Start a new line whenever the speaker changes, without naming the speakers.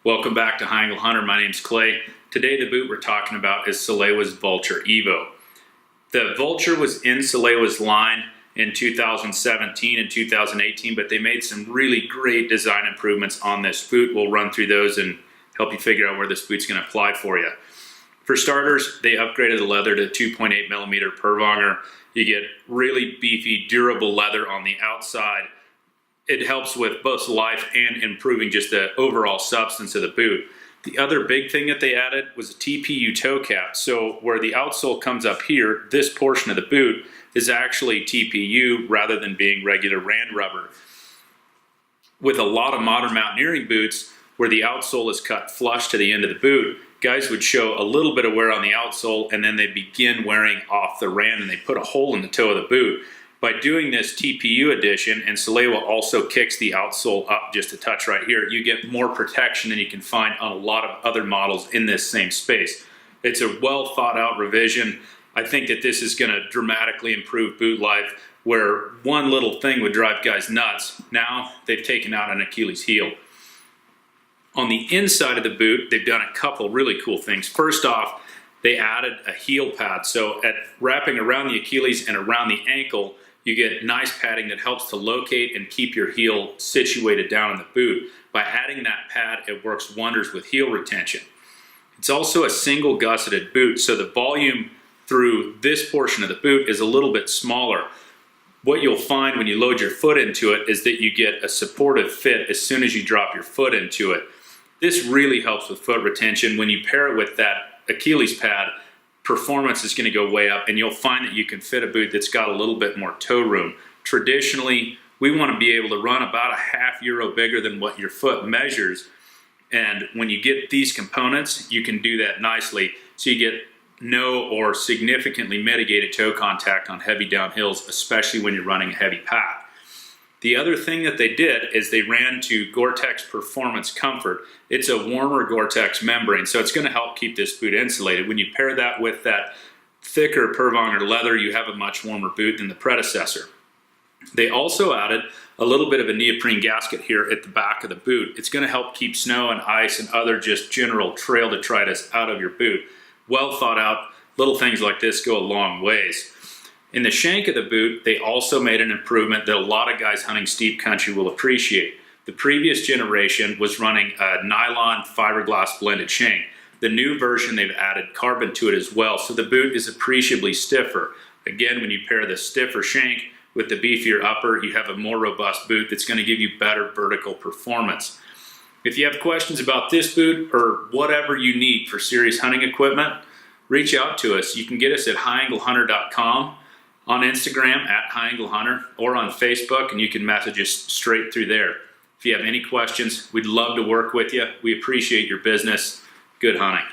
Welcome back to High Angle Hunter. My name's Clay. Today the boot we're talking about is Salewa's Vulture Evo. The Vulture was in Salewa's line in 2017 and 2018, but they made some really great design improvements on this boot. We'll run through those and help you figure out where this boot's going to apply for you. For starters, they upgraded the leather to 2.8 millimeter Purwanger. You get really beefy, durable leather on the outside. It helps with both life and improving just the overall substance of the boot. The other big thing that they added was a TPU toe cap. So where the outsole comes up here, this portion of the boot is actually TPU rather than being regular rand rubber. With a lot of modern mountaineering boots, where the outsole is cut flush to the end of the boot, guys would show a little bit of wear on the outsole and then they begin wearing off the rand and they put a hole in the toe of the boot. By doing this TPU addition, and Salewa also kicks the outsole up just a touch right here, you get more protection than you can find on a lot of other models in this same space. It's a well thought out revision. I think that this is going to dramatically improve boot life, where one little thing would drive guys nuts. Now they've taken out an Achilles heel. On the inside of the boot, they've done a couple really cool things. First off, they added a heel pad. So at wrapping around the Achilles and around the ankle, you get nice padding that helps to locate and keep your heel situated down in the boot. By adding that pad, it works wonders with heel retention. It's also a single gusseted boot, so the volume through this portion of the boot is a little bit smaller. What you'll find when you load your foot into it is that you get a supportive fit as soon as you drop your foot into it. This really helps with foot retention. When you pair it with that Achilles pad, performance is going to go way up, and you'll find that you can fit a boot that's got a little bit more toe room. Traditionally, we want to be able to run about a half euro bigger than what your foot measures, and when you get these components, you can do that nicely, so you get no or significantly mitigated toe contact on heavy downhills, especially when you're running a heavy pack. The other thing that they did is they ran to Gore-Tex Performance Comfort. It's a warmer Gore-Tex membrane, so it's going to help keep this boot insulated. When you pair that with that thicker Purwanger leather, you have a much warmer boot than the predecessor. They also added a little bit of a neoprene gasket here at the back of the boot. It's going to help keep snow and ice and other just general trail detritus out of your boot. Well thought out. Little things like this go a long ways. In the shank of the boot, they also made an improvement that a lot of guys hunting steep country will appreciate. The previous generation was running a nylon fiberglass blended shank. The new version, they've added carbon to it as well, so the boot is appreciably stiffer. Again, when you pair the stiffer shank with the beefier upper, you have a more robust boot that's going to give you better vertical performance. If you have questions about this boot or whatever you need for serious hunting equipment, reach out to us. You can get us at HighAngleHunter.com. on Instagram at HighAngleHunter, or on Facebook, and you can message us straight through there. If you have any questions, we'd love to work with you. We appreciate your business. Good hunting.